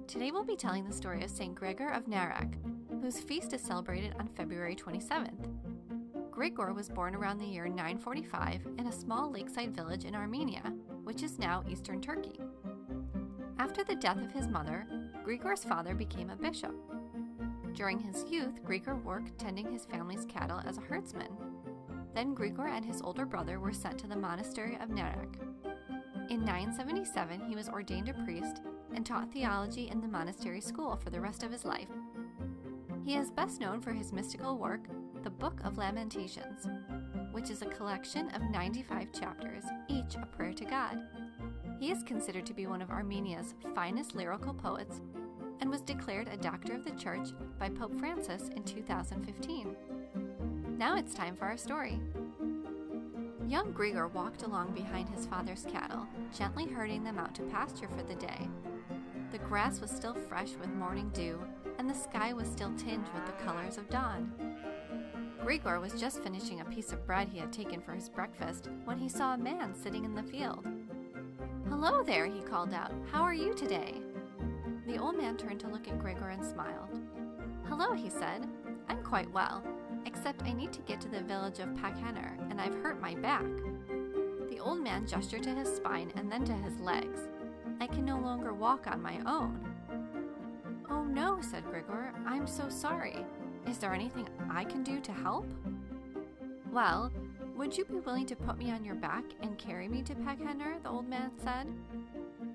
Today we'll be telling the story of St. Gregory of Narek, whose feast is celebrated on February 27th. Grigor was born around the year 945 in a small lakeside village in Armenia, which is now eastern Turkey. After the death of his mother, Grigor's father became a bishop. During his youth, Grigor worked tending his family's cattle as a herdsman. Then Grigor and his older brother were sent to the monastery of Narek. In 977, he was ordained a priest and taught theology in the monastery school for the rest of his life. He is best known for his mystical work, the Book of Lamentations, which is a collection of 95 chapters, each a prayer to God. He is considered to be one of Armenia's finest lyrical poets and was declared a Doctor of the Church by Pope Francis in 2015. Now it's time for our story. Young Grigor walked along behind his father's cattle, gently herding them out to pasture for the day. The grass was still fresh with morning dew, and the sky was still tinged with the colors of dawn. Grigor was just finishing a piece of bread he had taken for his breakfast when he saw a man sitting in the field. "Hello there," he called out. "How are you today?" The old man turned to look at Grigor and smiled. "Hello," he said. "I'm quite well, except I need to get to the village of Pakhener, and I've hurt my back." The old man gestured to his spine and then to his legs. "I can no longer walk on my own." "Oh no," said Grigor. "I'm so sorry. Is there anything I can do to help?" "Well, would you be willing to put me on your back and carry me to Pakhener?" the old man said.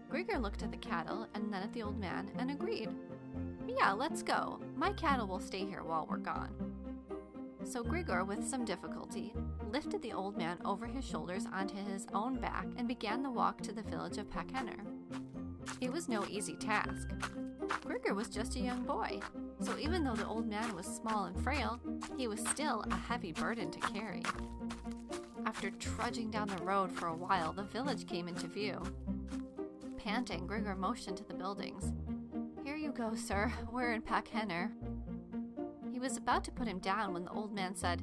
Grigor looked at the cattle and then at the old man and agreed. "Yeah, let's go. My cattle will stay here while we're gone." So Grigor, with some difficulty, lifted the old man over his shoulders onto his own back and began the walk to the village of Pakhener. It was no easy task. Grigor was just a young boy, so even though the old man was small and frail, he was still a heavy burden to carry. After trudging down the road for a while, the village came into view. Panting, Grigor motioned to the buildings. "Here you go, sir. We're in Pakhener." He was about to put him down when the old man said,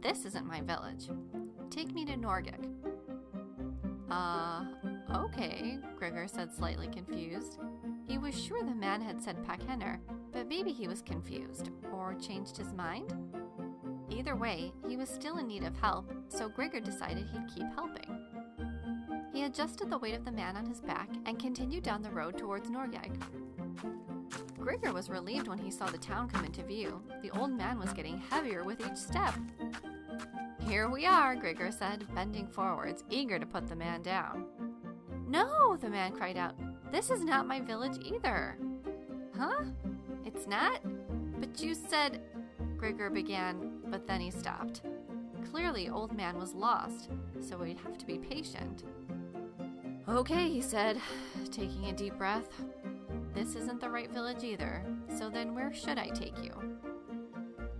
"This isn't my village. Take me to Narek." Okay," Grigor said, slightly confused. He was sure the man had said Pakhener, but maybe he was confused, or changed his mind? Either way, he was still in need of help, so Grigor decided he'd keep helping. He adjusted the weight of the man on his back and continued down the road towards Narek. Grigor was relieved when he saw the town come into view. The old man was getting heavier with each step. "Here we are," Grigor said, bending forwards, eager to put the man down. "No," the man cried out. "This is not my village either." "Huh? It's not? But you said—" Grigor began, but then he stopped. Clearly, old man was lost, so we'd have to be patient. "Okay," he said, taking a deep breath. "This isn't the right village either, so then where should I take you?"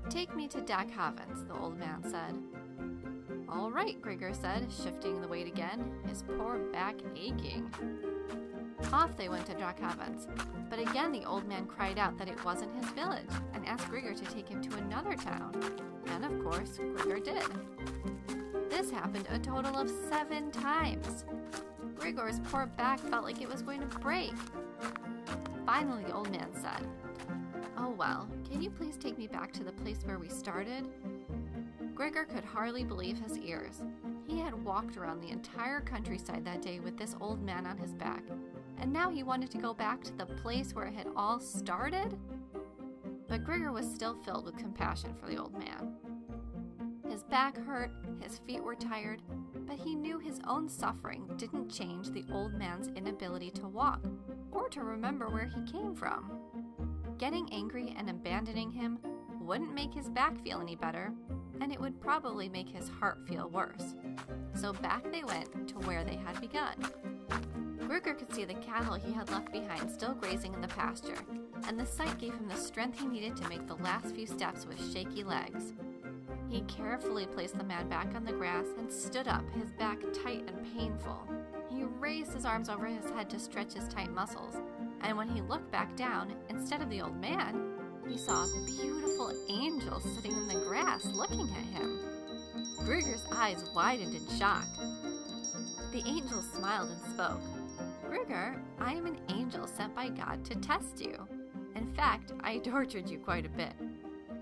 "Take me to Dakhavens," the old man said. "All right," Grigor said, shifting the weight again, his poor back aching. Off they went to Dakhavens, but again the old man cried out that it wasn't his village and asked Grigor to take him to another town. And of course, Grigor did. This happened a total of 7 times. Grigor's poor back felt like it was going to break. Finally, the old man said, "Oh well, can you please take me back to the place where we started?" Grigor could hardly believe his ears. He had walked around the entire countryside that day with this old man on his back, and now he wanted to go back to the place where it had all started? But Grigor was still filled with compassion for the old man. His back hurt, his feet were tired, but he knew his own suffering didn't change the old man's inability to walk or to remember where he came from. Getting angry and abandoning him wouldn't make his back feel any better, and it would probably make his heart feel worse. So back they went to where they had begun. Grigor could see the cattle he had left behind still grazing in the pasture, and the sight gave him the strength he needed to make the last few steps with shaky legs. He carefully placed the man back on the grass and stood up, his back tight and painful. He raised his arms over his head to stretch his tight muscles, and when he looked back down, instead of the old man, he saw a beautiful angel sitting in the grass looking at him. Grigor's eyes widened in shock. The angel smiled and spoke. Gregor, I am an angel sent by God to test you. In fact, I tortured you quite a bit.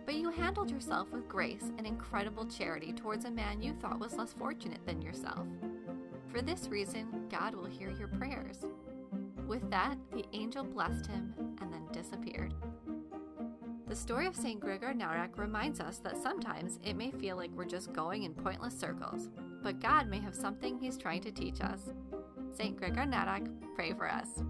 But you handled yourself with grace and incredible charity towards a man you thought was less fortunate than yourself. For this reason, God will hear your prayers." With that, the angel blessed him and then disappeared. The story of St. Gregory Narek reminds us that sometimes it may feel like we're just going in pointless circles, but God may have something He's trying to teach us. St. Gregory Narek, pray for us.